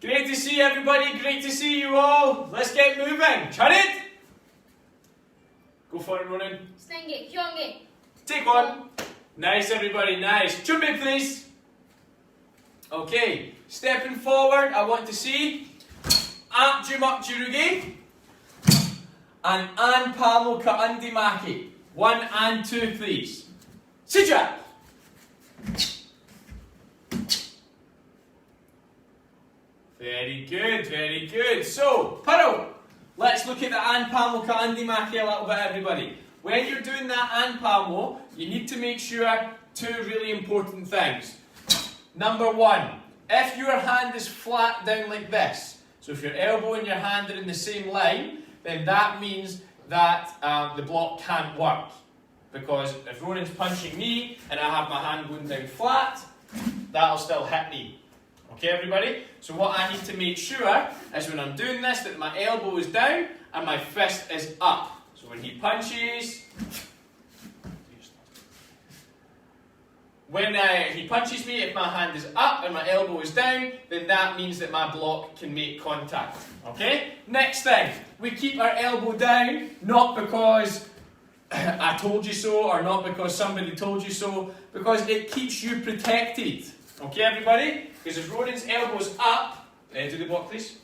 Great to see everybody, great to see you all. Let's get moving. Chariot! Go for it, Ronan. Stange, kyonge. Take one. Nice, everybody, nice. Chumbe, please. Okay, stepping forward, I want to see Apjumak Jurugi and Anpamo Kaandi Maki. 1 and 2, please. Sijak. Very good, very good. So, Paro, let's look at the Anpamo Kaandi Maki a little bit, everybody. When you're doing that Anpamo, you need to make sure 2 really important things. Number 1, if your hand is flat down like this, so if your elbow and your hand are in the same line, then that means that the block can't work. Because if Ronan's punching me and I have my hand going down flat, that'll still hit me. Okay, everybody? So what I need to make sure is when I'm doing this, that my elbow is down and my fist is up. So when he punches, he punches me, if my hand is up and my elbow is down, then that means that my block can make contact. Okay? Next thing, we keep our elbow down, not because I told you so or not because somebody told you so, because it keeps you protected. Okay, everybody? Because if Ronan's elbow's up, do the block please,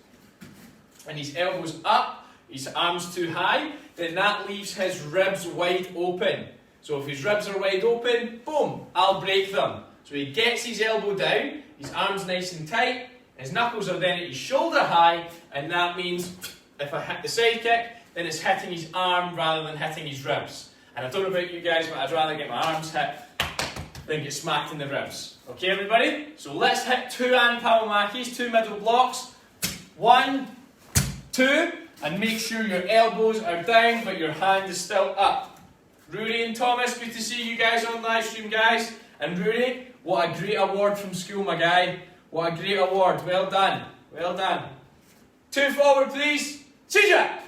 and his elbow's up, his arm's too high, then that leaves his ribs wide open. So if his ribs are wide open, boom, I'll break them. So he gets his elbow down, his arm's nice and tight, his knuckles are then at his shoulder high, and that means if I hit the side kick, then it's hitting his arm rather than hitting his ribs. And I don't know about you guys, but I'd rather get my arms hit than get smacked in the ribs. Okay, everybody? So let's hit 2 Anpamo Makis, 2 middle blocks. 1, 2, and make sure your elbows are down, but your hand is still up. Rory and Thomas, good to see you guys on live stream, guys. And Rory, what a great award from school, my guy. What a great award. Well done. Well done. 2 forward, please. Sijak.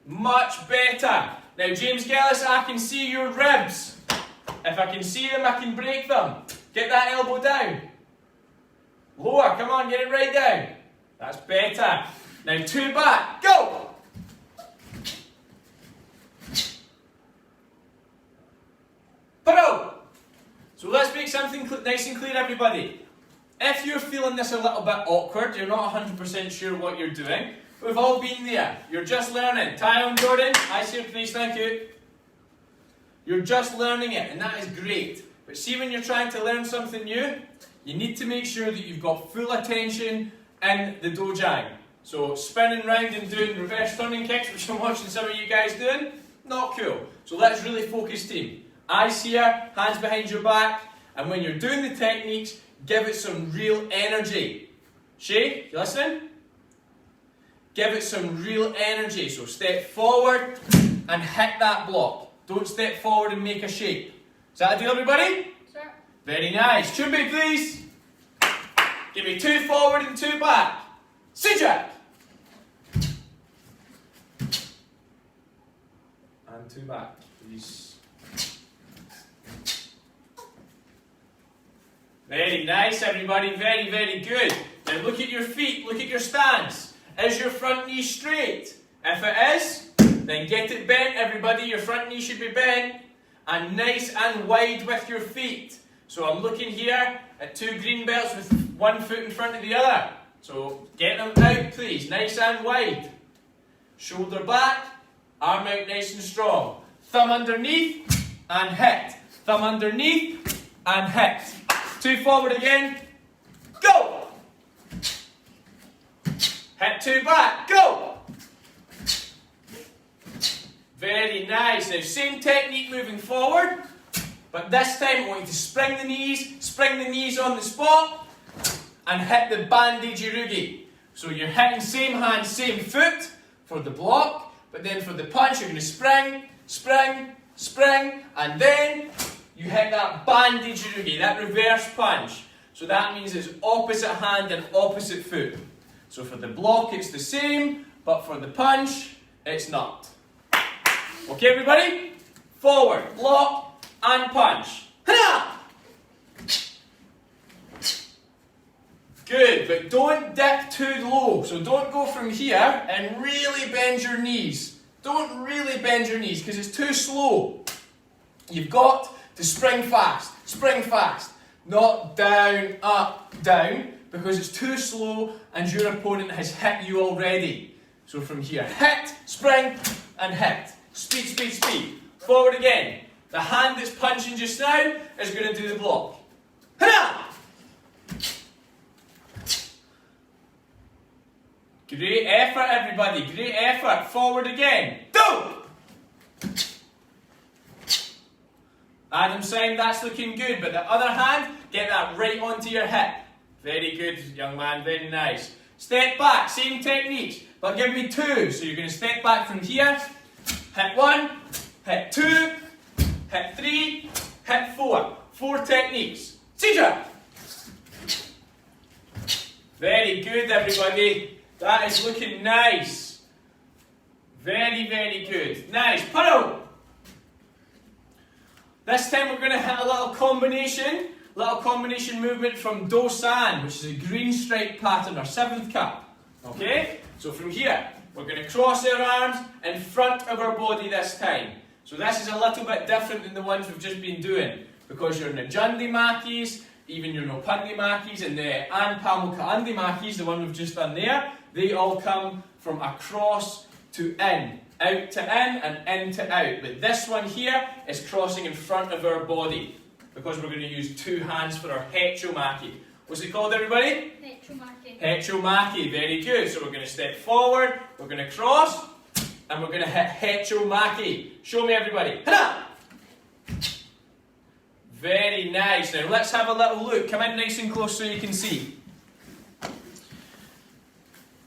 Much better. Now, James Gellis, I can see your ribs. If I can see them, I can break them. Get that elbow down. Lower, come on, get it right down. That's better. Now, 2 back. Go! Paro! So let's make something nice and clear, everybody. If you're feeling this a little bit awkward, you're not 100% sure what you're doing, we've all been there. You're just learning. Tyrone Jordan, I see you, please, thank you. You're just learning it, and that is great. But see, when you're trying to learn something new, you need to make sure that you've got full attention in the dojang. So spinning round and doing reverse turning kicks, which I'm watching some of you guys doing, not cool. So let's really focus, team. Eyes here, hands behind your back, and when you're doing the techniques, give it some real energy. Shay, you listening? Give it some real energy. So step forward and hit that block. Don't step forward and make a shape. Is that a deal, everybody? Sir. Very nice. Chumbe, please. Give me 2 forward and 2 back. Sijak. And 2 back, please. Very nice, everybody. Very, very good. Now look at your feet. Look at your stance. Is your front knee straight? If it is, then get it bent, everybody. Your front knee should be bent. And nice and wide with your feet. So I'm looking here at 2 green belts with 1 foot in front of the other. So get them out, please. Nice and wide. Shoulder back. Arm out nice and strong. Thumb underneath and hit. Thumb underneath and hit. 2 forward again. Go! Hit 2 back. Go! Very nice. Now, same technique moving forward, but this time I want you to spring the knees on the spot, and hit the bandage irugi. So you're hitting same hand, same foot for the block, but then for the punch, you're going to spring, spring, spring, and then you hit that bandage irugi, that reverse punch. So that means it's opposite hand and opposite foot. So for the block, it's the same, but for the punch, it's not. Okay, everybody? Forward, block, and punch. Ha! good, but don't dip too low. So don't go from here and really bend your knees. Don't really bend your knees because it's too slow. You've got to spring fast, not down, up, down, because it's too slow and your opponent has hit you already. So from here, hit, spring, and hit. Speed, speed, speed. Forward again. The hand that's punching just now is going to do the block. Hurrah! Great effort, everybody. Great effort. Forward again. Go! Adam sign, that's looking good, but the other hand, get that right onto your hip. Very good, young man, very nice. Step back, same techniques, but give me two. So you're going to step back from here, hit one, hit two, hit three, hit four. 4 techniques. Seizure! Very good, everybody. That is looking nice. Very, very good. Nice. Puddle! This time we're going to hit a little combination movement from Do-San, which is a green stripe pattern, our 7th cup. Okay? So from here, we're going to cross our arms in front of our body this time. So this is a little bit different than the ones we've just been doing, because your Najundi Makis, even your Nopandi Makis, and the Anpamo Kaandi Makis, the one we've just done there, they all come from across to in. Out to in and in to out. But this one here is crossing in front of our body, because we're going to use 2 hands for our Hechomaki. What's it called, everybody? Hechomaki. Hechomaki, very good. So we're going to step forward, we're going to cross, and we're going to hit Hechomaki. Show me, everybody. Hana! Very nice. Now let's have a little look. Come in nice and close so you can see.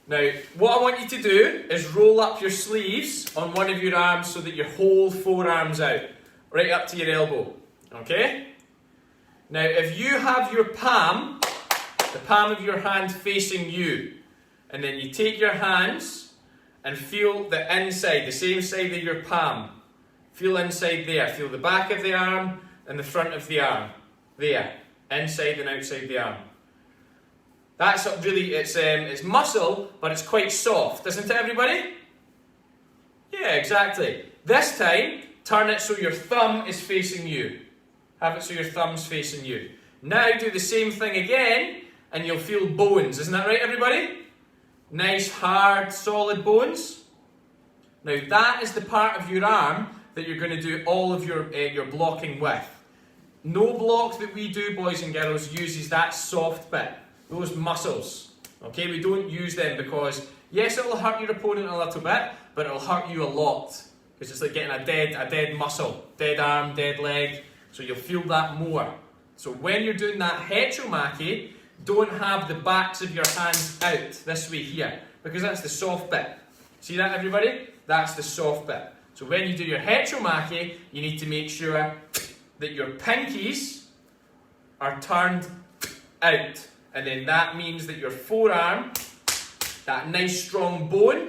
Now, what I want you to do is roll up your sleeves on one of your arms so that your whole forearm's out, right up to your elbow. Okay? Now, if you have your palm, the palm of your hand facing you, and then you take your hands and feel the inside, the same side of your palm. Feel inside there. Feel the back of the arm and the front of the arm. There. Inside and outside the arm. That's really, it's muscle, but it's quite soft, isn't it, everybody? Yeah, exactly. This time, turn it so your thumb is facing you. Have it so your thumb's facing you. Now do the same thing again, and you'll feel bones. Isn't that right, everybody? Nice, hard, solid bones. Now that is the part of your arm that you're going to do all of your blocking with. No block that we do, boys and girls, uses that soft bit. Those muscles, okay, we don't use them because, yes, it'll hurt your opponent a little bit, but it'll hurt you a lot. Because it's like getting a dead muscle, dead arm, dead leg, so you'll feel that more. So when you're doing that Hechomaki, don't have the backs of your hands out this way here, because that's the soft bit. See that, everybody? That's the soft bit. So when you do your Hechomaki, you need to make sure that your pinkies are turned out. And then that means that your forearm, that nice strong bone,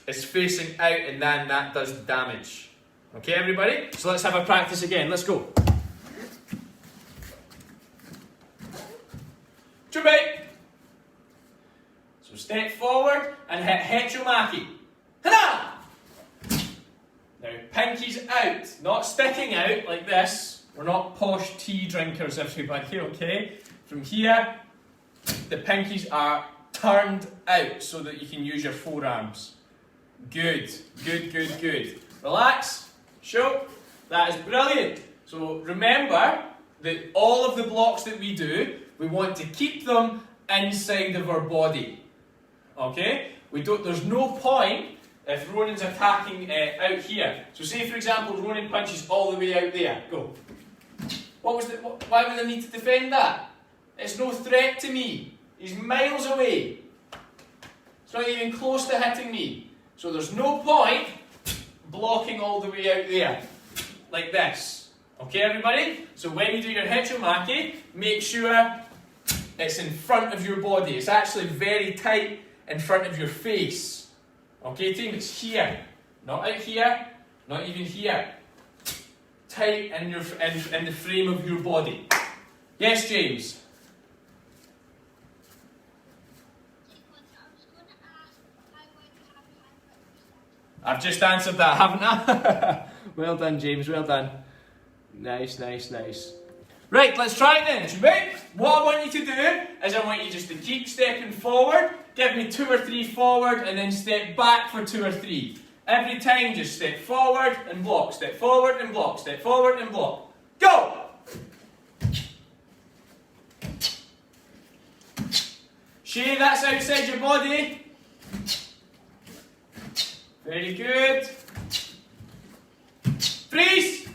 is facing out, and then that does damage. Okay, everybody? So let's have a practice again. Let's go. Chubby. So step forward and hit Hechomaki. Hana! Now, pinkies out. Not sticking out like this. We're not posh tea drinkers, everybody, okay? From here, the pinkies are turned out so that you can use your forearms. Good, good, good, good. Relax, show. That is brilliant. So remember that all of the blocks that we do, we want to keep them inside of our body. Okay? There's no point if Ronan's attacking out here. So say, for example, Ronan punches all the way out there. Go. Why would I need to defend that? It's no threat to me. He's miles away. It's not even close to hitting me. So there's no point blocking all the way out there. Like this. Okay, everybody? So when you do your Hechomaki, make sure it's in front of your body. It's actually very tight in front of your face. Okay, team? It's here. Not out here. Not even here. Tight in the frame of your body. Yes, James? I've just answered that, haven't I? Well done, James, well done. Nice, nice, nice. Right, let's try it then, shall we? What I want you to do is I want you just to keep stepping forward, give me 2 or 3 forward, and then step back for 2 or 3. Every time, just step forward and block, step forward and block, step forward and block. Go! Shay, that's outside your body. Very good. Freeze!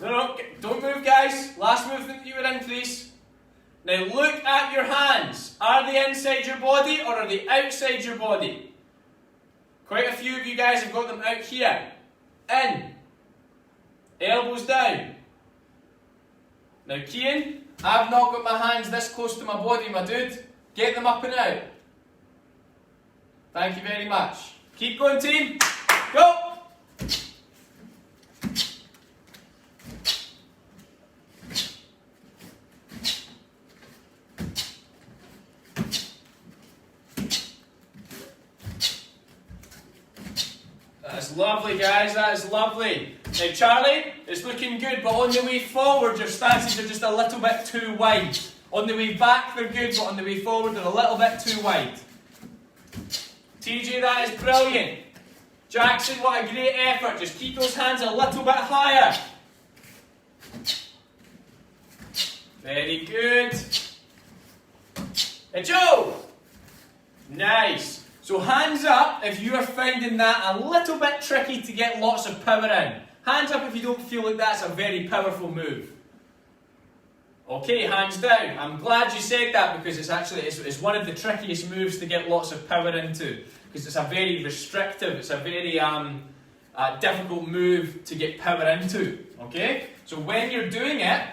No, don't move, guys. Last movement you were in, please. Now look at your hands. Are they inside your body or are they outside your body? Quite a few of you guys have got them out here. In. Elbows down. Now Cian, I've not got my hands this close to my body, my dude. Get them up and out. Thank you very much. Keep going, team. Go! That's lovely, guys, that is lovely. Now Charlie, it's looking good, but on the way forward your stances are just a little bit too wide. On the way back they're good, but on the way forward they're a little bit too wide. TJ, that is brilliant. Jackson, what a great effort. Just keep those hands a little bit higher. Very good. Hey Joe! Nice. So hands up if you are finding that a little bit tricky to get lots of power in. Hands up if you don't feel like that's a very powerful move. Okay, hands down. I'm glad you said that because it's one of the trickiest moves to get lots of power into. Because it's a very restrictive, it's a very difficult move to get power into. Okay? So when you're doing it,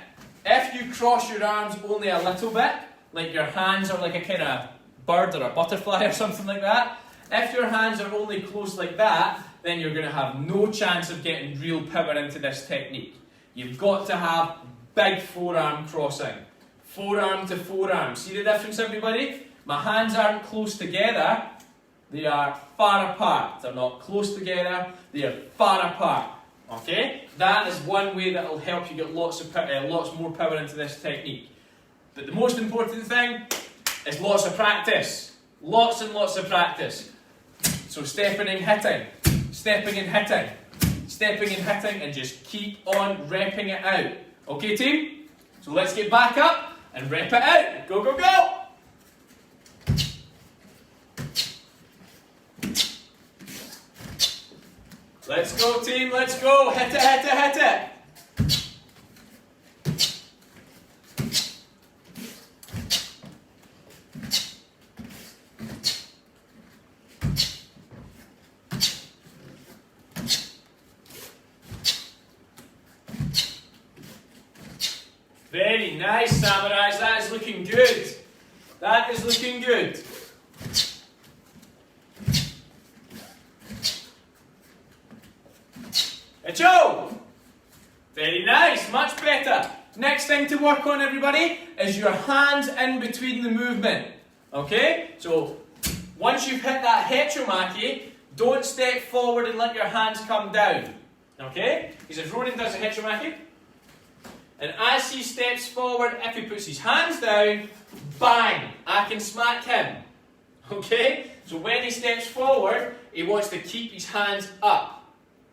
if you cross your arms only a little bit, like your hands are like a kind of bird or a butterfly or something like that, if your hands are only close like that, then you're going to have no chance of getting real power into this technique. You've got to have big forearm crossing. Forearm to forearm. See the difference, everybody? My hands aren't close together, they are far apart. They're not close together, they are far apart. Okay? That is one way that will help you get lots more power into this technique. But the most important thing is lots of practice. Lots and lots of practice. So stepping and hitting, stepping and hitting, stepping and hitting, and just keep on repping it out. Okay, team? So let's get back up and rep it out. Go, go, go! Let's go, team, let's go. Hit it, hit it, hit it. Very nice, Samurais. That is looking good. That is looking good. Joe! Very nice, much better. Next thing to work on, everybody, is your hands in between the movement. Okay? So, once you've hit that hechomaki, don't step forward and let your hands come down. Okay? Because if Ronan does a hechomaki, and as he steps forward, if he puts his hands down, bang! I can smack him. Okay? So when he steps forward, he wants to keep his hands up.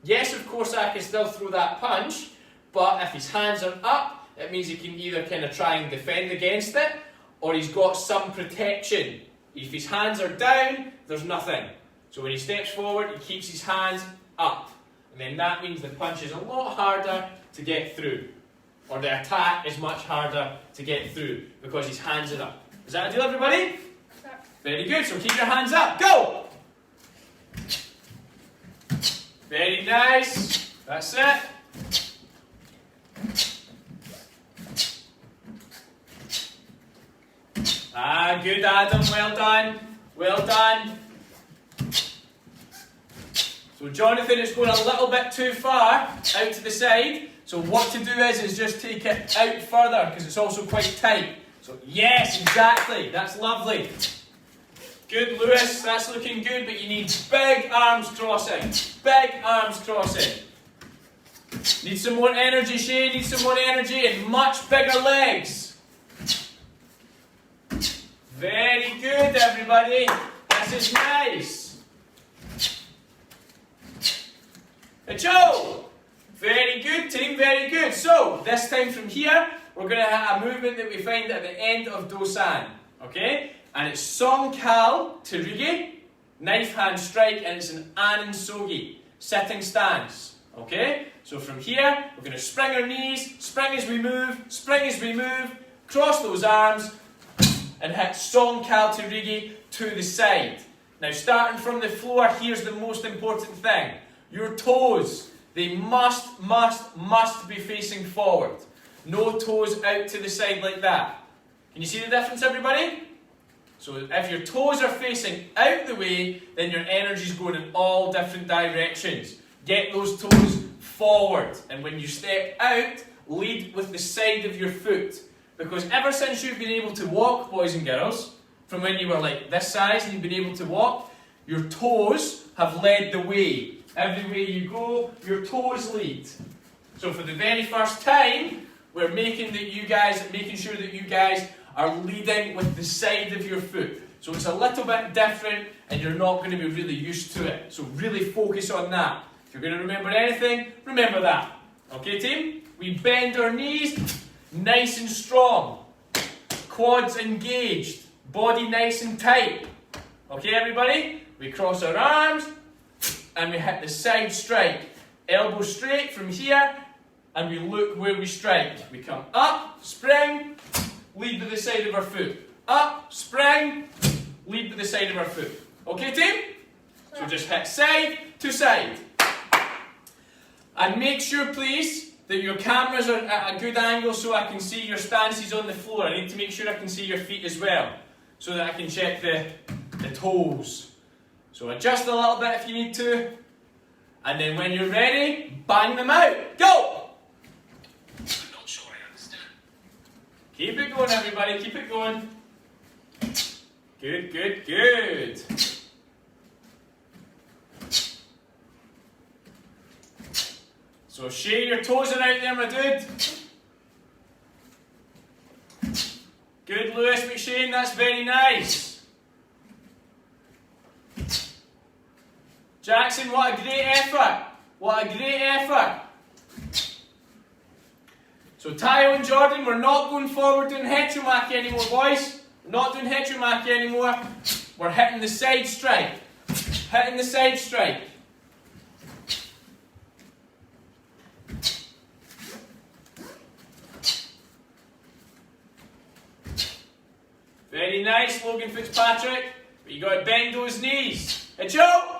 Yes, of course, I can still throw that punch, but if his hands are up, it means he can either kind of try and defend against it, or he's got some protection. If his hands are down, there's nothing. So when he steps forward, he keeps his hands up. And then that means the punch is a lot harder to get through. Or the attack is much harder to get through, because his hands are up. Is that a deal, everybody? Yeah. Very good, so keep your hands up. Go! Very nice. That's it. Ah, good, Adam. Well done. Well done. So Jonathan is going a little bit too far out to the side. So what to do is just take it out further, because it's also quite tight. So yes, exactly. That's lovely. Good, Lewis. That's looking good, but you need big arms crossing. Big arms crossing. Need some more energy, Shane. Need some more energy and much bigger legs. Very good, everybody. This is nice. Joe. Very good, team. Very good. So, this time from here, we're going to have a movement that we find at the end of Dosan. Okay? And it's Song Kal Tirigi, knife hand strike, and it's an Anan Sogi, sitting stance. Okay? So from here, we're going to spring our knees, spring as we move, cross those arms, and hit Song Kal Tirigi to the side. Now starting from the floor, here's the most important thing. Your toes, they must be facing forward. No toes out to the side like that. Can you see the difference, everybody? So if your toes are facing out the way, then your energy's going in all different directions. Get those toes forward. And when you step out, lead with the side of your foot. Because ever since you've been able to walk, boys and girls, from when you were like this size and you've been able to walk, your toes have led the way. Everywhere you go, your toes lead. So for the very first time, we're making sure that you guys are leading with the side of your foot. So it's a little bit different and you're not going to be really used to it. So really focus on that. If you're going to remember anything, remember that. Okay, team? We bend our knees, nice and strong. Quads engaged. Body nice and tight. Okay, everybody? We cross our arms and we hit the side strike. Elbow straight from here and we look where we strike. We come up, spring, lead with the side of our foot. Up, spring, lead with the side of our foot. Okay, team? So just hit side to side. And make sure, please, that your cameras are at a good angle so I can see your stances on the floor. I need to make sure I can see your feet as well, so that I can check the toes. So adjust a little bit if you need to. And then when you're ready, bang them out. Go! I'm not sure I understand. Keep it going, everybody. Keep it going. Good, good, good. So Shay, your toes are out there, my dude. Good, Lewis McShane, that's very nice. Jackson, what a great effort. What a great effort. So Tayo and Jordan, we're not going forward doing Hechumaki anymore, boys. We're not doing Hechumaki anymore. We're hitting the side strike. Hitting the side strike. Very nice, Logan Fitzpatrick. But you got to bend those knees. Hey, Joe!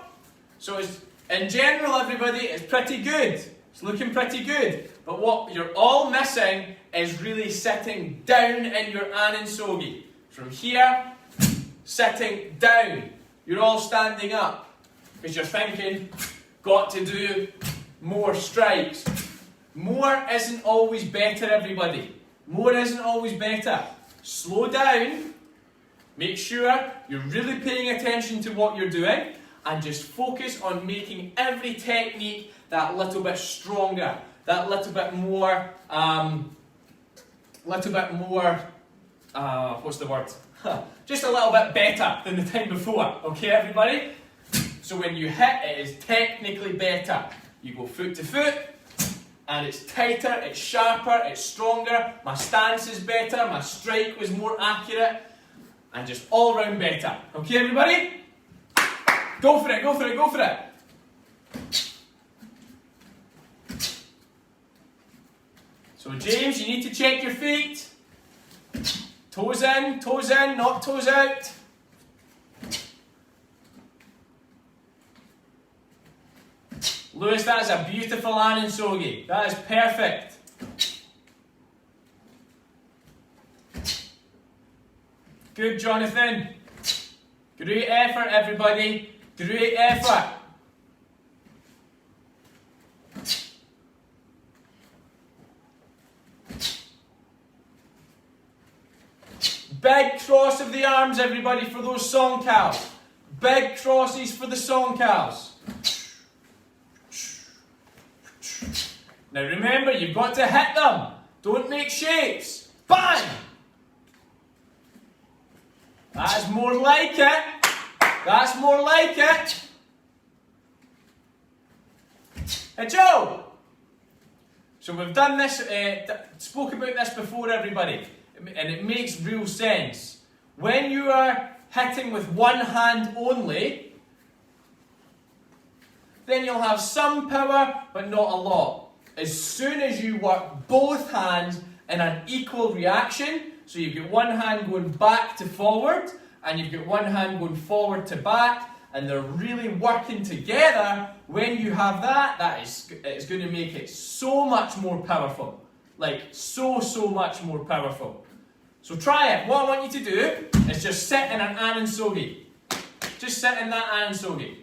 So it's, in general, everybody, it's pretty good. It's looking pretty good. But what you're all missing is really sitting down in your Anan Sogi. From here, sitting down. You're all standing up. Because you're thinking, got to do more strikes. More isn't always better, everybody. More isn't always better. Slow down. Make sure you're really paying attention to what you're doing. And just focus on making every technique that little bit stronger. That little bit more, what's the word? Just a little bit better than the time before. Okay, everybody? So when you hit, it is technically better. You go foot to foot, and it's tighter, it's sharper, it's stronger. My stance is better, my strike was more accurate, and just all round better. Okay, everybody? Go for it, go for it, go for it. So James, you need to check your feet. Toes in, not toes out. Lewis, that is a beautiful Anan Sogi. That is perfect. Good, Jonathan. Great effort, everybody. Great effort. Big Big cross of the arms, everybody, for those song cows. Big crosses for the song cows. Now remember, you've got to hit them. Don't make shapes. Bang! That's more like it. That's more like it. Hey Joe! So we've done this, spoke about this before, everybody, and it makes real sense. When you are hitting with one hand only, then you'll have some power, but not a lot. As soon as you work both hands in an equal reaction, so you've got one hand going back to forward, and you've got one hand going forward to back, and they're really working together, when you have that, it's going to make it so much more powerful. Like, so much more powerful. So try it. What I want you to do is just sit in an Anansogi. Just sit in that Anansogi.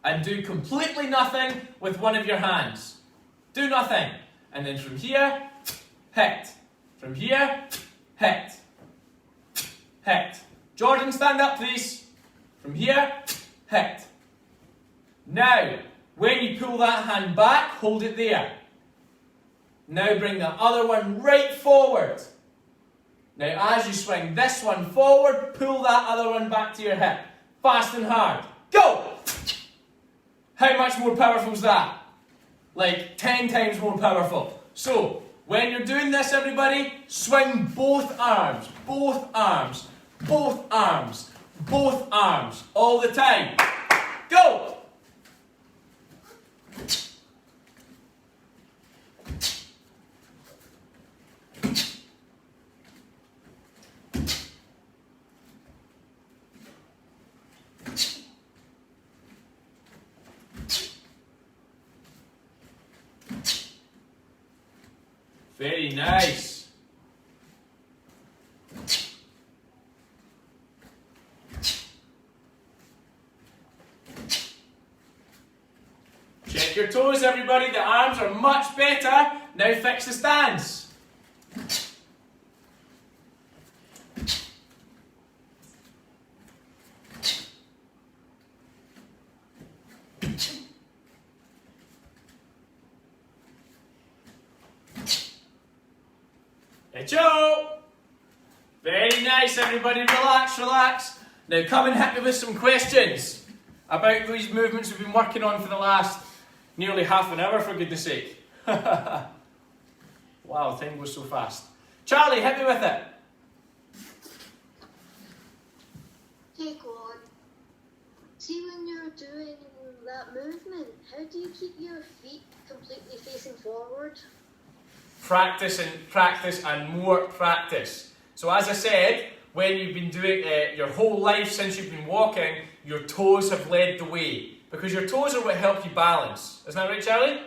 And do completely nothing with one of your hands. Do nothing. And then from here, hit. From here, hit. Hit. Jordan, stand up, please. From here, hit. Now, when you pull that hand back, hold it there. Now bring the other one right forward. Now, as you swing this one forward, pull that other one back to your hip. Fast and hard. Go! How much more powerful is that? Like 10 times more powerful. So, when you're doing this, everybody, swing both arms, both arms, both arms, both arms, all the time. Go! Very nice. Check your toes, everybody. The arms are much better. Now fix the stance. Hey Joe! Very nice, everybody. Relax, relax. Now come and hit me with some questions about these movements we've been working on for the last nearly half an hour, for goodness sake. Wow, time goes so fast. Charlie, hit me with it. Hey God, see when you're doing that movement, how do you keep your feet completely facing forward? Practice and more practice. So as I said, when you've been doing your whole life since you've been walking, your toes have led the way. Because your toes are what help you balance. Isn't that right, Charlie?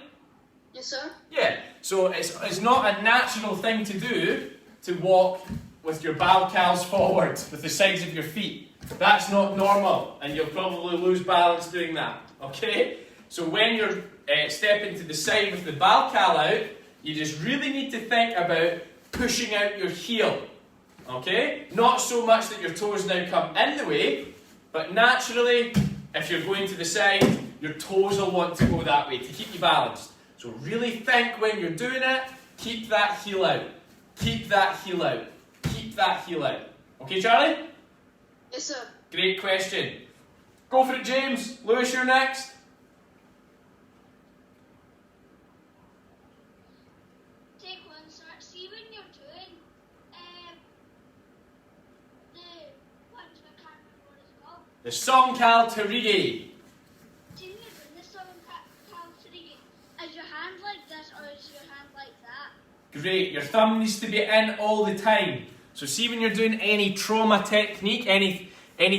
Yes, sir. Yeah. So it's not a natural thing to do to walk with your balcals forward, with the sides of your feet. That's not normal, and you'll probably lose balance doing that. Okay? So when you're stepping to the side with the balcal out, you just really need to think about pushing out your heel. Okay? Not so much that your toes now come in the way, but naturally, if you're going to the side, your toes will want to go that way to keep you balanced. So really think when you're doing it, keep that heel out. Keep that heel out. Keep that heel out. Okay, Charlie? Yes, sir. Great question. Go for it, James. Lewis, you're next. Take one, sir. See when you're doing the ones I can't remember what it's called. The Songkal Tarigi. See when you're doing the song Calcity, is your hand like this or is your hand like that? Great. Your thumb needs to be in all the time. So see when you're doing any trauma technique, any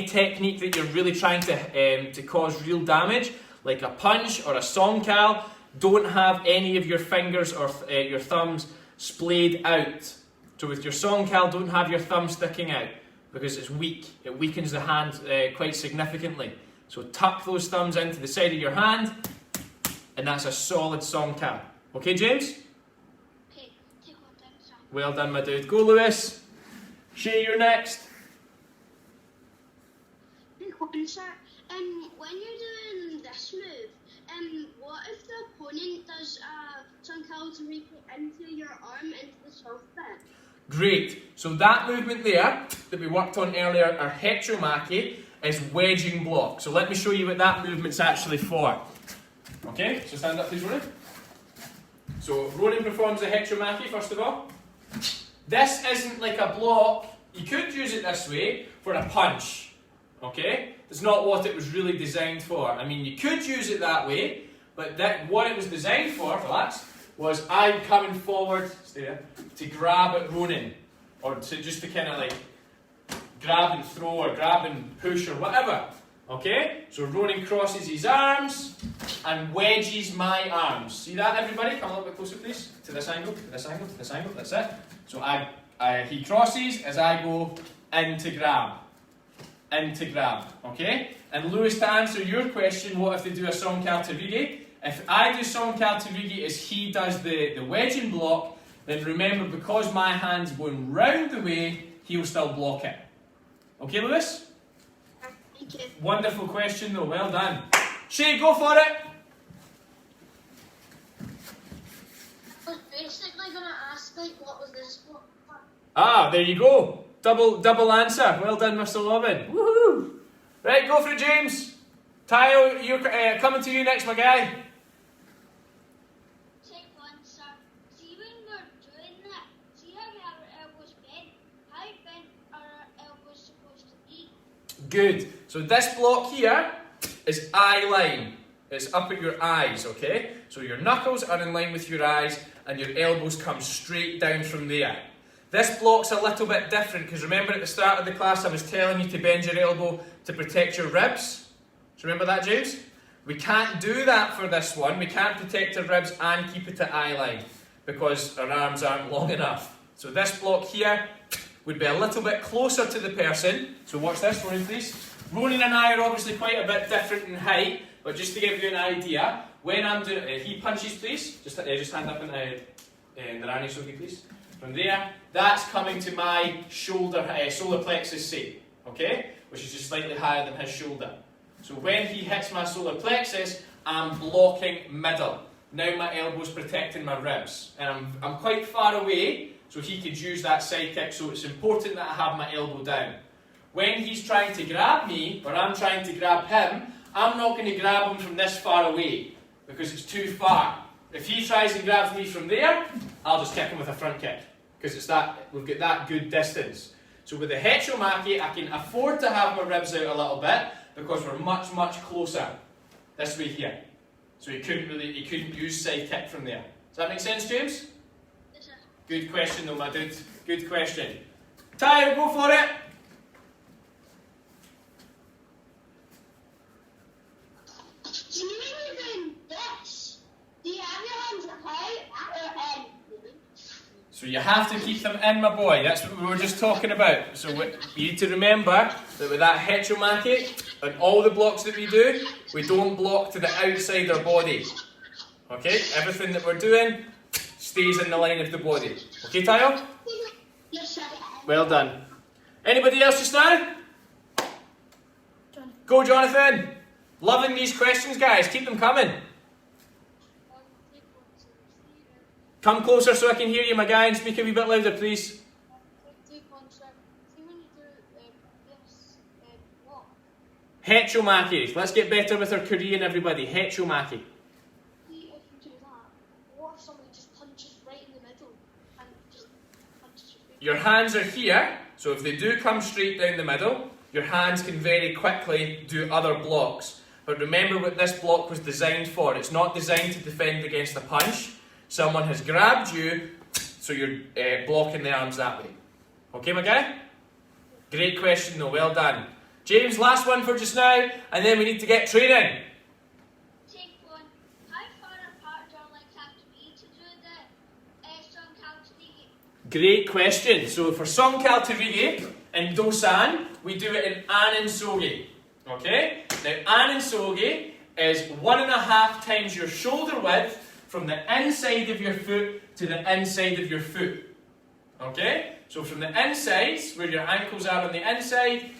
technique that you're really trying to cause real damage, like a punch or a Songkal, don't have any of your fingers or your thumbs splayed out. So with your Songkal, don't have your thumb sticking out because it's weak. It weakens the hand quite significantly. So tuck those thumbs into the side of your hand, and that's a solid Songkal. Okay, James? Okay, take one time, sir. Well done, my dude. Go, Lewis. Shay, you're next. Quick one, sir. When you're doing this move, what if the opponent does some calcium into your arm into the soft bit? Great. So that movement there that we worked on earlier, our hechomaki, is wedging block. So let me show you what that movement's actually for. Okay, so stand up please, Ronan. So Ronan performs a hechomaki first of all. This isn't like a block. You could use it this way for a punch. Okay? It's not what it was really designed for. I mean, you could use it that way, but what it was designed for, relax, was I'm coming forward, stay there, to grab at Ronan. Or just to kind of like grab and throw or grab and push or whatever. Okay? So Ronan crosses his arms and wedges my arms. See that, everybody? Come a little bit closer, please. To this angle, to this angle, to this angle. That's it. So he crosses as I go in to grab. In to grab. Okay? And Lewis, to answer your question, what if they do a Songal Tarigi? If I do Songal Tarigi as he does the wedging block, then remember, because my hand's going round the way, he'll still block it. Okay, Lewis? Thank you. Wonderful question though, well done. Shay, go for it! I was basically going to ask, like, what was this for? Ah, there you go. Double answer. Well done, Mr. Lovin. Woohoo! Right, go for it, James. Tayo, you're coming to you next, my guy. Take one, sir. See when we're doing that, see how our elbows bend? How bent are our elbows supposed to be? Good. So this block here is eye line. It's up at your eyes, okay? So your knuckles are in line with your eyes and your elbows come straight down from there. This block's a little bit different because remember at the start of the class I was telling you to bend your elbow to protect your ribs? Do you remember that, James? We can't do that for this one. We can't protect our ribs and keep it at eye line because our arms aren't long enough. So this block here would be a little bit closer to the person. So watch this, Ronan, please. Ronan and I are obviously quite a bit different in height, but just to give you an idea, when I'm doing it, he punches, please. Just hand up in the Rani Sogi, please. From there, that's coming to my solar plexus, say, okay? Which is just slightly higher than his shoulder. So when he hits my solar plexus, I'm blocking middle. Now my elbow's protecting my ribs. And I'm quite far away, so he could use that side kick, so it's important that I have my elbow down. When he's trying to grab me, or I'm trying to grab him, I'm not going to grab him from this far away, because it's too far. If he tries and grabs me from there, I'll just kick him with a front kick, because we've got that good distance. So with the hechomaki, I can afford to have my ribs out a little bit, because we're much, much closer this way here. So he couldn't use side kick from there. Does that make sense, James? Yes, sir. Good question though, my dude. Good question. Tayo, go for it! Do you even this? Do you have your hands out or in? So you have to keep them in, my boy. That's what we were just talking about. So you need to remember that with that hechomaki and all the blocks that we do, we don't block to the outside our body. Okay? Everything that we're doing stays in the line of the body. Okay, Tayo? Yes, sir. Well done. Anybody else just now? Go, Jonathan. Loving these questions, guys. Keep them coming. Come closer so I can hear you, my guy, and speak a wee bit louder, please. Take one, sir. See when you do this walk. Hechomaki. Let's get better with our Korean, everybody. Hechomaki. See if you do that. What if somebody just punches right in the middle and just punches your face? Your hands are here, so if they do come straight down the middle, your hands can very quickly do other blocks. But remember what this block was designed for. It's not designed to defend against a punch. Someone has grabbed you, so you're blocking the arms that way. Okay, my guy? Great question though, well done. James, last one for just now, and then we need to get training. Take one. How far apart do our legs have to be to do the Songal Tarigi? Great question. So for Songal Tarigi in Dosan, we do it in Anin-sogi. Okay? Now Anin-sogi is 1.5 times your shoulder width from the inside of your foot to the inside of your foot. Okay? So from the insides, where your ankles are on the inside,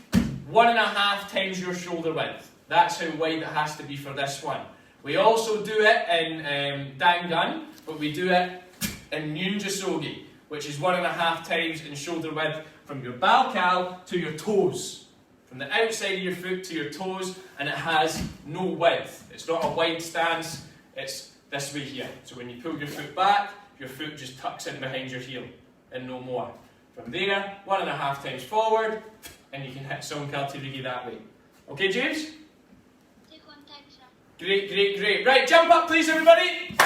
1.5 times your shoulder width. That's how wide it has to be for this one. We also do it in Dangan, but we do it in Nyunjasogi, which is 1.5 times in shoulder width from your balcal to your toes. From the outside of your foot to your toes, and it has no width. It's not a wide stance, it's this way here. So when you pull your foot back, your foot just tucks in behind your heel, and no more. From there, 1.5 times forward, and you can hit Songkal Tirigi that way. Okay, James? Take one, thanks, sir. Great, great, great. Right, jump up please everybody!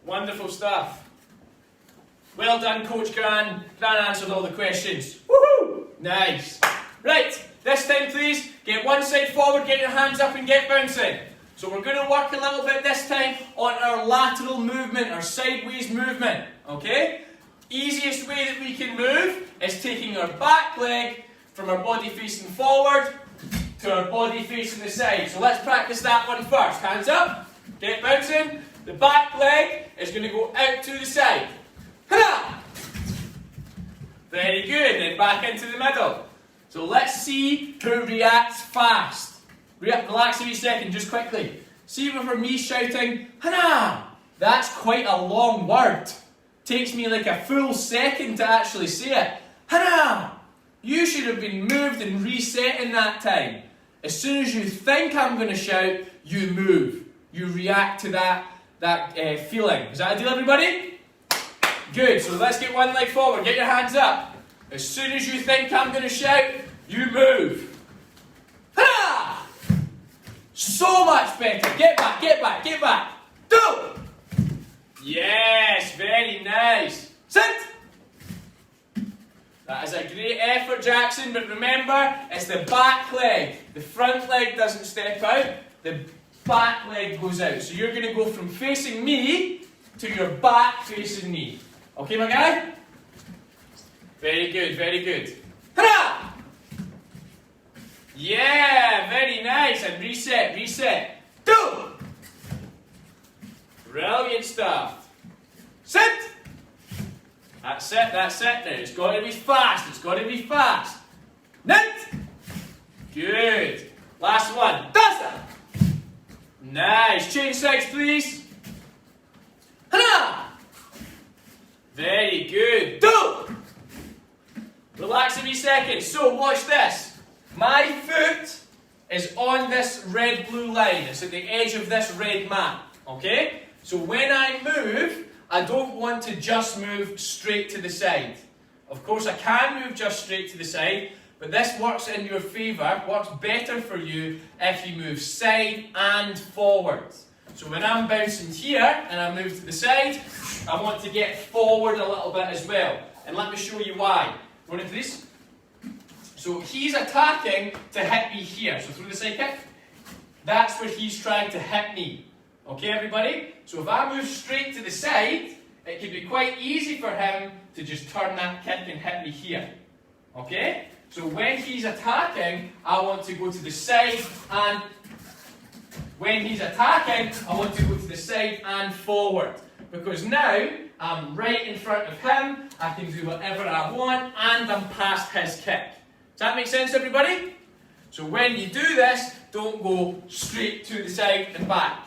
Wonderful stuff. Well done, Coach Gran. Gran answered all the questions. Woohoo! Nice. Right, this time please, get one side forward, get your hands up and get bouncing. So we're going to work a little bit this time on our lateral movement, our sideways movement. Okay? Easiest way that we can move is taking our back leg from our body facing forward to our body facing the side. So let's practice that one first. Hands up, get bouncing. The back leg is going to go out to the side. Ha! Very good, then back into the middle. So let's see who reacts fast. Relax a wee second, just quickly. See for me shouting, Hana! That's quite a long word. Takes me like a full second to actually say it. Hana! You should have been moved and reset in that time. As soon as you think I'm going to shout, you move. You react to that feeling. Is that a deal, everybody? Good, so let's get one leg forward. Get your hands up. As soon as you think I'm going to shout, you move. Ha! So much better. Get back, get back, get back. Do! Yes, very nice. Sit! That is a great effort, Jackson, but remember, it's the back leg. The front leg doesn't step out, the back leg goes out. So you're going to go from facing me to your back facing me. Okay, my guy? Very good, very good. Hurrah! Yeah, very nice. And reset, reset. Do! Brilliant stuff. Sit! That's it, that's it now. It's got to be fast, it's got to be fast. Knit! Good. Last one. That's it! Nice. Change sides, please. Hurrah! Very good. Do! Relax a wee second. So, watch this. My foot is on this red-blue line. It's at the edge of this red mat. Okay? So when I move, I don't want to just move straight to the side. Of course, I can move just straight to the side, but this works in your favour, works better for you if you move side and forward. So when I'm bouncing here and I move to the side, I want to get forward a little bit as well. And let me show you why. Go into this. So he's attacking to hit me here. So through the side kick, that's where he's trying to hit me. Okay, everybody? So if I move straight to the side, it can be quite easy for him to just turn that kick and hit me here. Okay? So when he's attacking, I want to go to the side, and when he's attacking, I want to go to the side and forward. Because now, I'm right in front of him, I can do whatever I want, and I'm past his kick. Does that make sense, everybody? So when you do this, don't go straight to the side and back.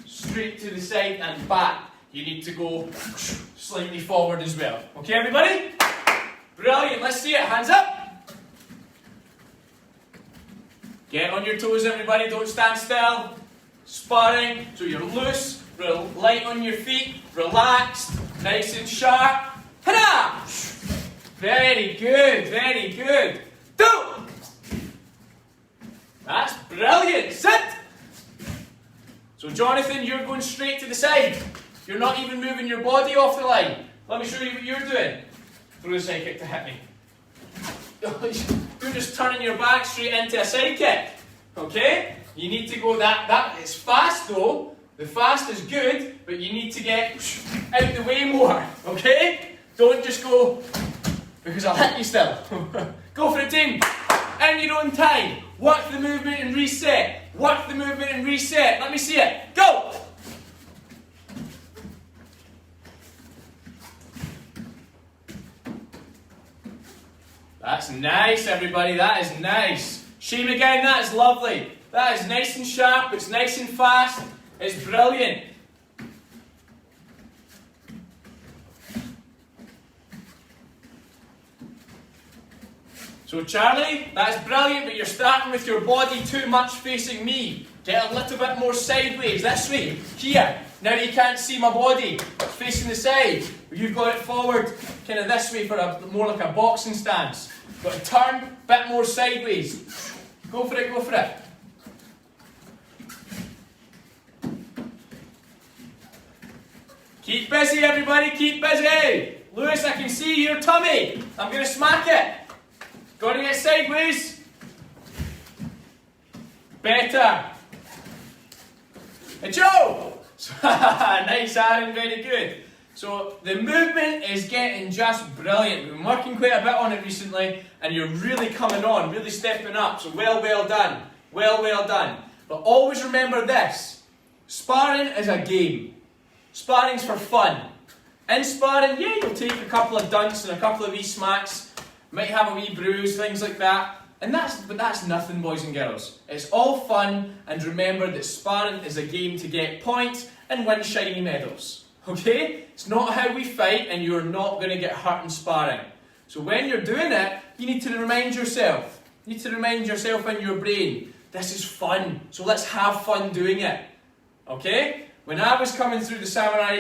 Straight to the side and back. You need to go slightly forward as well. Okay, everybody? Brilliant. Let's see it. Hands up. Get on your toes, everybody. Don't stand still. Sparring. So you're loose, light on your feet, relaxed, nice and sharp. Hurrah! Very good. Very good. Do! That's brilliant. Sit! So Jonathan, you're going straight to the side. You're not even moving your body off the line. Let me show you what you're doing. Throw the side kick to hit me. You're just turning your back straight into a side kick. Okay? You need to go that it's fast though. The fast is good, but you need to get out the way more. Okay? Don't just go because I'll hit you still. Go for it, team. In your own time. Work the movement and reset. Work the movement and reset. Let me see it. Go! That's nice, everybody. That is nice. Shame again, that is lovely. That is nice and sharp. It's nice and fast. It's brilliant. So Charlie, that's brilliant, but you're starting with your body too much facing me. Get a little bit more sideways, this way, here. Now you can't see my body, it's facing the side. You've got it forward, kind of this way for more like a boxing stance. Got to turn, bit more sideways. Go for it, go for it. Keep busy, everybody, keep busy. Lewis, I can see your tummy. I'm going to smack it. Got to get sideways. Better. Hey, Joe! Nice, Aaron, very good. So the movement is getting just brilliant. We've been working quite a bit on it recently, and you're really coming on, really stepping up. So well done. Well done. But always remember this. Sparring is a game. Sparring's for fun. In sparring, yeah, you'll take a couple of dunks and a couple of wee smacks. Might have a wee bruise, things like that. But that's nothing, boys and girls. It's all fun, and remember that sparring is a game to get points and win shiny medals. Okay? It's not how we fight, and you're not going to get hurt in sparring. So when you're doing it, you need to remind yourself. You need to remind yourself in your brain, this is fun, so let's have fun doing it. Okay? When I was coming through the Samurai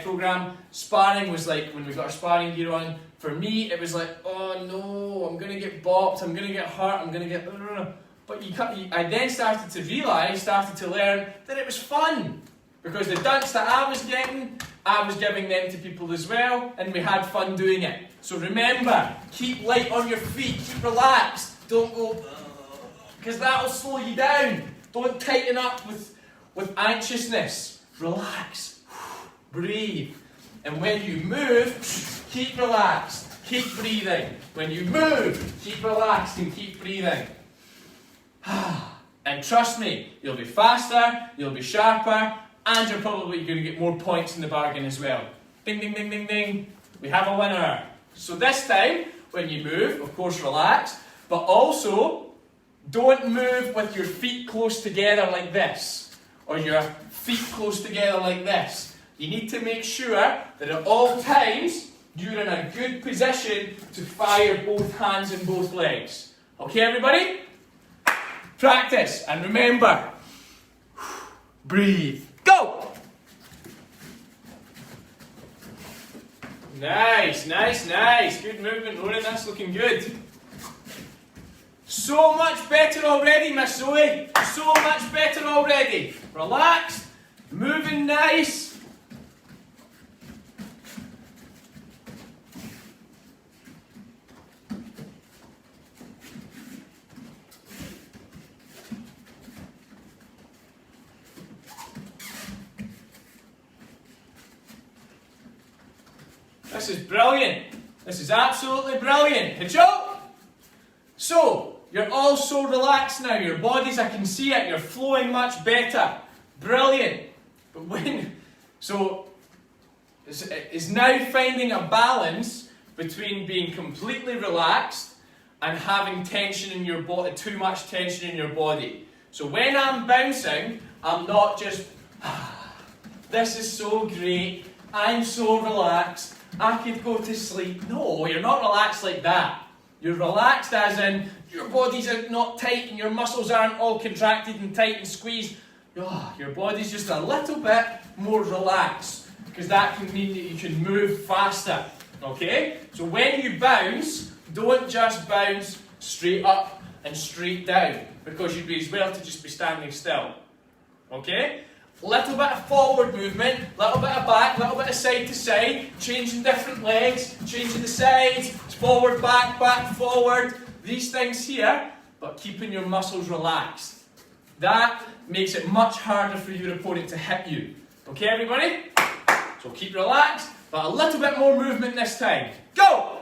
program, sparring was like, when we got our sparring gear on, for me it was like, oh no, I'm going to get bopped, I'm going to get hurt, I'm going to get... But I then started to realise, started to learn that it was fun. Because the dunks that I was getting, I was giving them to people as well, and we had fun doing it. So remember, keep light on your feet, keep relaxed. Don't go, because that'll slow you down. Don't tighten up with anxiousness. Relax, breathe. And when you move, keep relaxed, keep breathing. When you move, keep relaxed and keep breathing. And trust me, you'll be faster, you'll be sharper, and you're probably going to get more points in the bargain as well. Ding, ding, ding, ding, ding. We have a winner. So this time, when you move, of course relax, but also don't move with your feet close together like this, or your feet close together like this. You need to make sure that at all times, you're in a good position to fire both hands and both legs. Okay, everybody? Practice, and remember, breathe. Go! Nice, nice, nice. Good movement, Ronan. That's looking good. So much better already, Miss Zoe. So much better already. Relaxed, moving nice. This is brilliant. This is absolutely brilliant. Hicho? So, you're all so relaxed now. Your bodies, I can see it. You're flowing much better. Brilliant. But it's now finding a balance between being completely relaxed and having tension in your body, too much tension in your body. So when I'm bouncing, I'm not just, this is so great. I'm so relaxed. I could go to sleep. No, you're not relaxed like that. You're relaxed as in your body's not tight and your muscles aren't all contracted and tight and squeezed. Your body's just a little bit more relaxed, because that can mean that you can move faster. Okay? So when you bounce, don't just bounce straight up and straight down, because you'd be as well to just be standing still. Okay? Little bit of forward movement, little bit of back, little bit of side to side, changing different legs, changing the sides, forward, back, back, forward, these things here, but keeping your muscles relaxed. That makes it much harder for your opponent to hit you. Okay, everybody? So keep relaxed, but a little bit more movement this time. Go!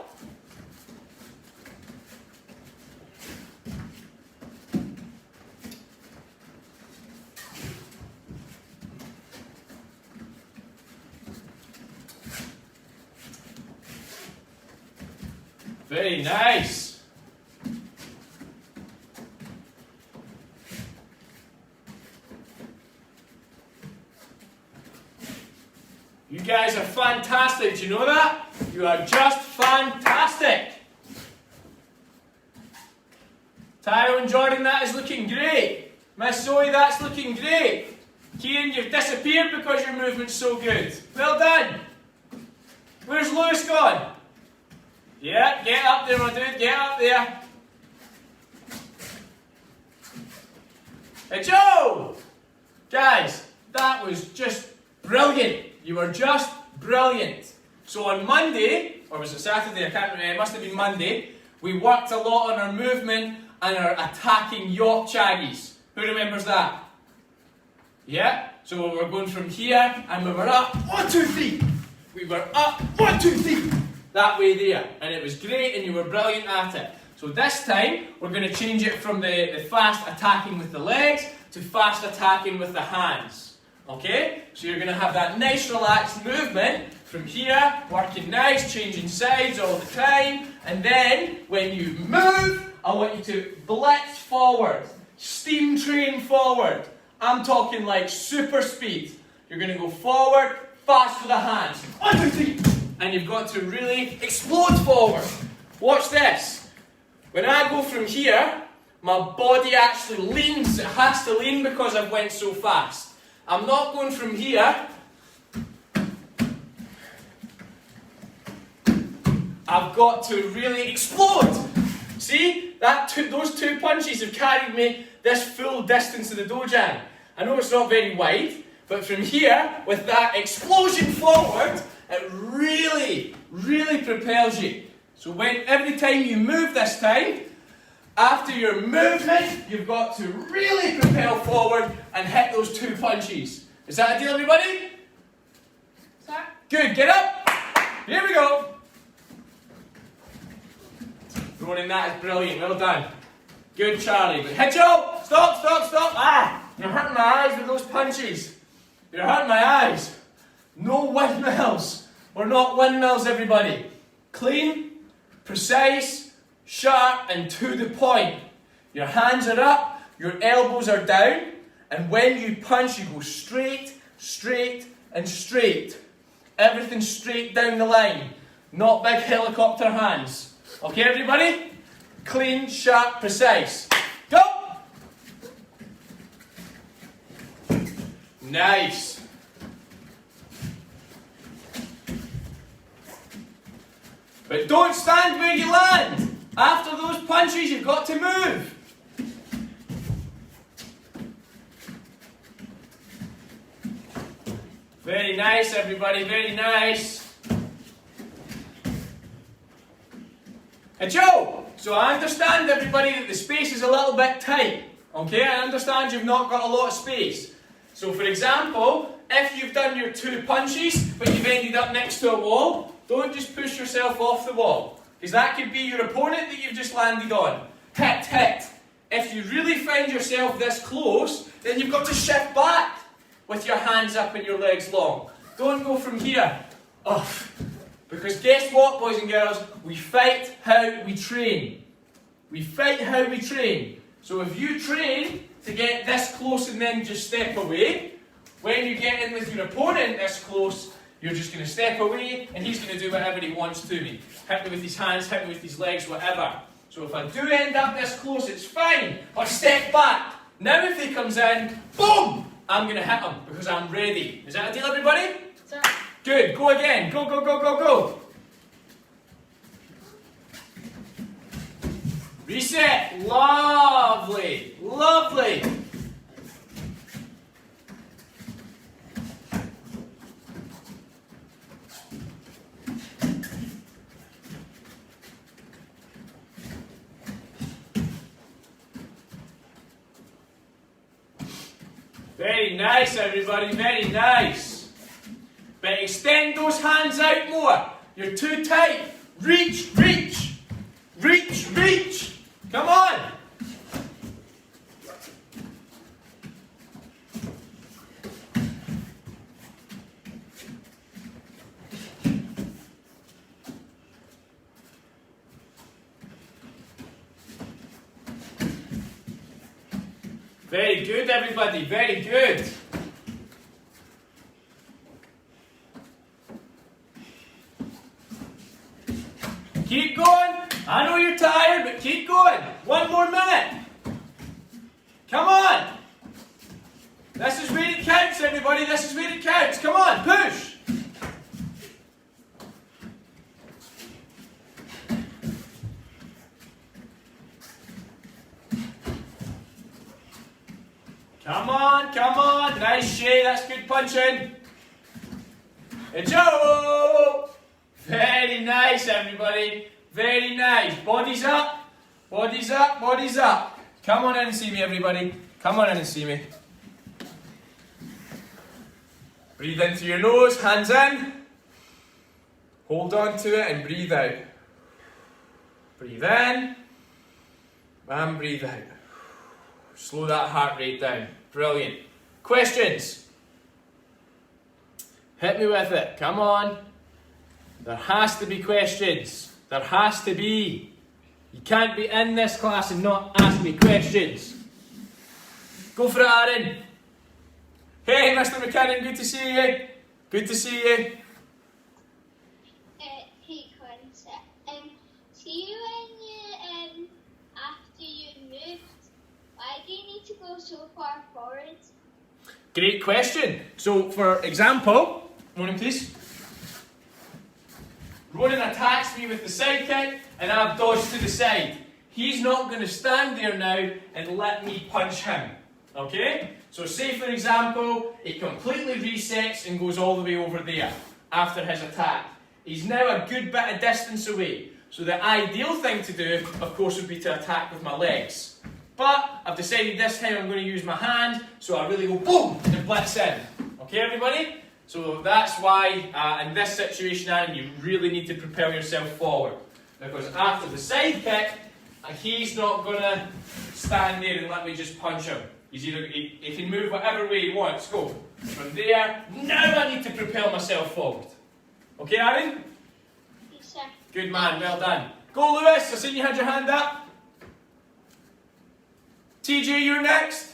Very nice. You guys are fantastic. Do you know that? You are just fantastic. Tyrone and Jordan, that is looking great. Miss Zoe, that's looking great. Kieran, you've disappeared because your movement's so good. Well done. Where's Lewis gone? Yeah, get up there, my dude. Get up there. Hey, Joe! Guys, that was just brilliant. You were just brilliant. So on Monday, or was it Saturday? I can't remember. It must have been Monday. We worked a lot on our movement and our attacking Yorkshires. Who remembers that? Yeah? So we were going from here and we were up 1, 2, 3. We were up 1, 2, 3. That way there. And it was great and you were brilliant at it. So this time we're going to change it from the fast attacking with the legs to fast attacking with the hands. Okay? So you're going to have that nice relaxed movement from here, working nice, changing sides all the time. And then when you move, I want you to blitz forward. Steam train forward. I'm talking like super speed. You're going to go forward, fast with the hands. 1, 2, 3. And you've got to really explode forward. Watch this. When I go from here, my body actually leans. It has to lean because I've went so fast. I'm not going from here. I've got to really explode. See? Those 2 punches have carried me this full distance of the dojang. I know it's not very wide, but from here, with that explosion forward, it really, really propels you. So every time you move this time, after your movement, you've got to really propel forward and hit those 2 punches. Is that a deal, everybody? Good, get up. Here we go. Ronan, that is brilliant, well done. Good, Charlie. But hit Joe! Stop, stop, stop! Ah! You're hurting my eyes with those punches. You're hurting my eyes. No windmills. We're not windmills, everybody. Clean, precise, sharp, and to the point. Your hands are up, your elbows are down, and when you punch, you go straight, straight, and straight. Everything straight down the line. Not big helicopter hands. Okay, everybody? Clean, sharp, precise. Go! Nice. But don't stand where you land. After those punches, you've got to move. Very nice, everybody, very nice. Hey Joe, so I understand, everybody, that the space is a little bit tight. Okay, I understand you've not got a lot of space. So for example, if you've done your 2 punches, but you've ended up next to a wall, don't just push yourself off the wall. Because that could be your opponent that you've just landed on. Hit, hit. If you really find yourself this close, then you've got to shift back with your hands up and your legs long. Don't go from here. Oh. Because guess what, boys and girls? We fight how we train. We fight how we train. So if you train to get this close and then just step away, when you get in with your opponent this close, you're just going to step away and he's going to do whatever he wants to me. Hit me with his hands, hit me with his legs, whatever. So if I do end up this close, it's fine. I'll step back. Now if he comes in, boom! I'm going to hit him because I'm ready. Is that a deal, everybody? Sir. Good. Go again. Go, go, go, go, go. Reset. Lovely. Lovely. Very nice, everybody. Very nice. But extend those hands out more. You're too tight. Reach, reach. Reach, reach. Come on. Very good, everybody. Very good. Keep going. I know you're tired, but keep going. 1 more minute. Come on. This is where it counts, everybody. This is where it counts. Come on, push. Come on, come on. Nice, Shay. That's good punching. Hey, Joe. Very nice, everybody. Very nice. Bodies up. Bodies up. Bodies up. Come on in and see me, everybody. Come on in and see me. Breathe in through your nose. Hands in. Hold on to it and breathe out. Breathe in. And breathe out. Slow that heart rate down. Brilliant. Questions? Hit me with it. Come on. There has to be questions. There has to be. You can't be in this class and not ask me questions. Go for it, Aaron. Hey, Mr. McKinnon, good to see you. Good to see you. Hey, Quincy. See you when you, after you moved, why do you need to go so far forward? Great question. So, for example, Ronan, please. Ronan attacks me with the side kick and I've dodged to the side. He's not going to stand there now and let me punch him. Okay? So say for example, he completely resets and goes all the way over there after his attack. He's now a good bit of distance away. So the ideal thing to do, of course, would be to attack with my legs. But I've decided this time I'm going to use my hand, so I really go boom and blitz in. Okay, everybody? So that's why, in this situation, Aaron, you really need to propel yourself forward. Because after the side kick, he's not going to stand there and let me just punch him. He can move whatever way he wants. Go. From there, now I need to propel myself forward. Okay, Aaron? Yes, sir. Good man, well done. Go, Lewis. I seen you had your hand up. TJ, you're next.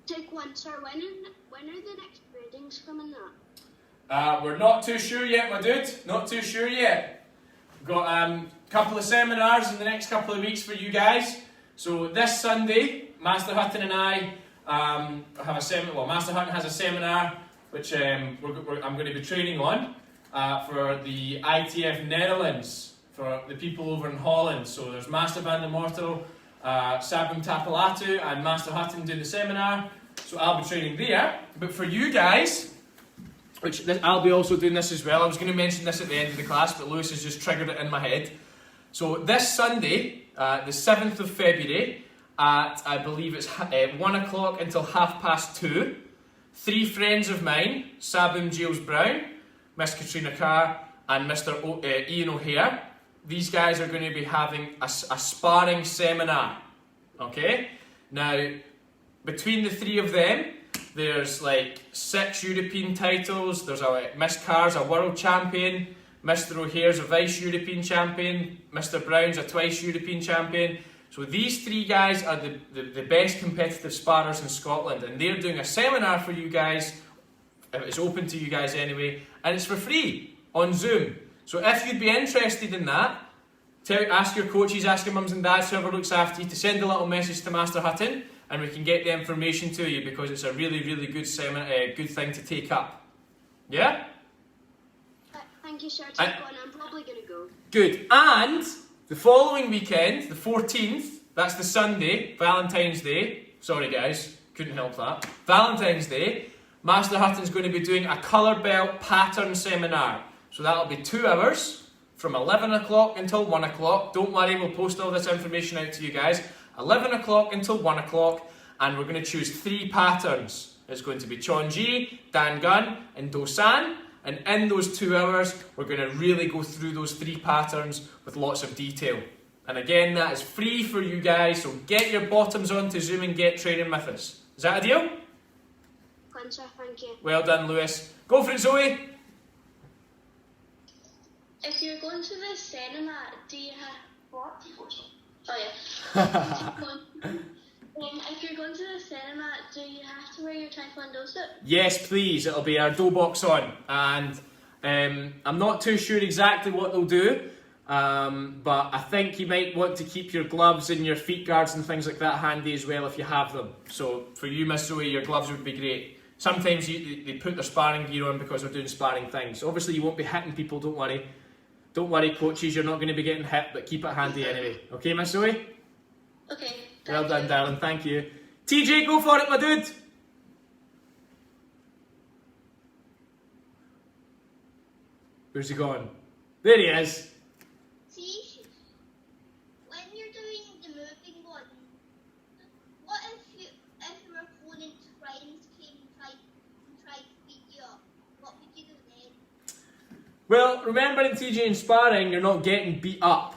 Take one, sir. When are the next gradings coming up? We're not too sure yet, my dude. Not too sure yet. We've got a couple of seminars in the next couple of weeks for you guys. So this Sunday, Master Hutton and I have a seminar. Well, Master Hutton has a seminar which I'm going to be training on for the ITF Netherlands, for the people over in Holland. So there's Master Van der Mortel, Sabum Tapalatu and Master Hutton doing the seminar. So I'll be training there. But for you guys, I'll be also doing this as well. I was going to mention this at the end of the class, but Lewis has just triggered it in my head. So this Sunday, the 7th of February, at I believe it's 1 o'clock until 2:30, 3 friends of mine, Sabum Giles Brown, Miss Katrina Carr, and Mr. Ian O'Hare, these guys are going to be having a sparring seminar. Okay? Now, between the 3 of them, there's like 6 European titles. There's Miss Carr's a world champion, Mr. O'Hare's a vice European champion, Mr. Brown's a twice European champion. So these 3 guys are the best competitive sparrers in Scotland, and they're doing a seminar for you guys. It's open to you guys anyway, and it's for free on Zoom. So if you'd be interested in that, ask your coaches, ask your mums and dads, whoever looks after you, to send a little message to Master Hutton, and we can get the information to you, because it's a really, really good good thing to take up. Yeah? Thank you, sir. Take one. I'm probably going to go. Good. And the following weekend, the 14th, that's the Sunday, Valentine's Day. Sorry guys, couldn't help that. Valentine's Day, Master Hutton's going to be doing a colour belt pattern seminar. So that'll be 2 hours, from 11 o'clock until 1 o'clock. Don't worry, we'll post all this information out to you guys. 11 o'clock until 1 o'clock, and we're going to choose 3 patterns. It's going to be Chonji, Dan Gun, and Dosan. And in those 2 hours, we're going to really go through those 3 patterns with lots of detail. And again, that is free for you guys, so get your bottoms on to Zoom and get training with us. Is that a deal? Fine, sir. Thank you. Well done, Lewis. Go for it, Zoe. If you're going to the seminar, do you have what? Oh yeah. If you're going to the cinema, do you have to wear your Taekwondo suit? Yes, please. It'll be our dough box on, and I'm not too sure exactly what they'll do, but I think you might want to keep your gloves and your feet guards and things like that handy as well if you have them. So for you, Miss Zoe, your gloves would be great. Sometimes they put their sparring gear on because they're doing sparring things. Obviously, you won't be hitting people. Don't worry. Don't worry, coaches. You're not going to be getting hit, but keep it handy anyway. Okay, Miss Zoe? Okay. Well done, darling. Thank you. TJ, go for it, my dude. Where's he gone? There he is. See, when you're doing the moving one, what if your opponent friends came and tried to beat you up? What would you do then? Well, remember in TJ and sparring, you're not getting beat up.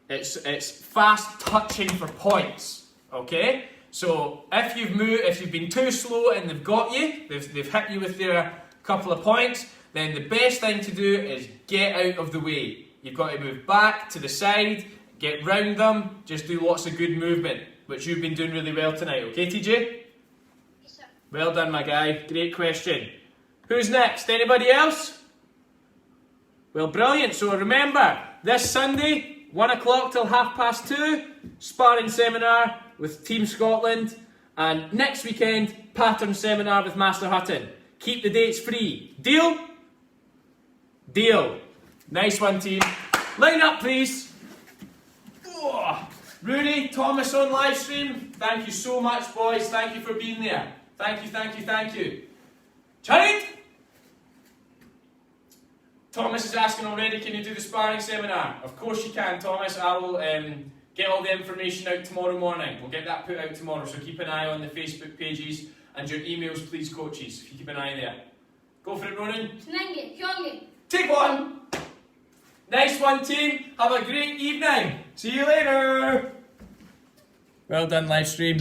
It's fast touching for points. Okay? So if you've been too slow and they've got you, they've hit you with their couple of points, then the best thing to do is get out of the way. You've got to move back to the side, get round them, just do lots of good movement, which you've been doing really well tonight. Okay, TJ? Yes, sir. Well done, my guy. Great question. Who's next? Anybody else? Well, brilliant. So remember, this Sunday, 1 o'clock till 2:30, sparring seminar with Team Scotland, and next weekend, pattern seminar with Master Hutton. Keep the dates free. Deal? Deal. Nice one, team. Line up, please. Oh. Rooney, Thomas on live stream. Thank you so much, boys. Thank you for being there. Thank you, thank you, thank you. Child? Thomas is asking already, can you do the sparring seminar? Of course you can, Thomas. I will get all the information out tomorrow morning. We'll get that put out tomorrow, so keep an eye on the Facebook pages and your emails, please, coaches, if you keep an eye there. Go for it, Ronan. Take one. Nice one, team. Have a great evening. See you later. Well done, live stream.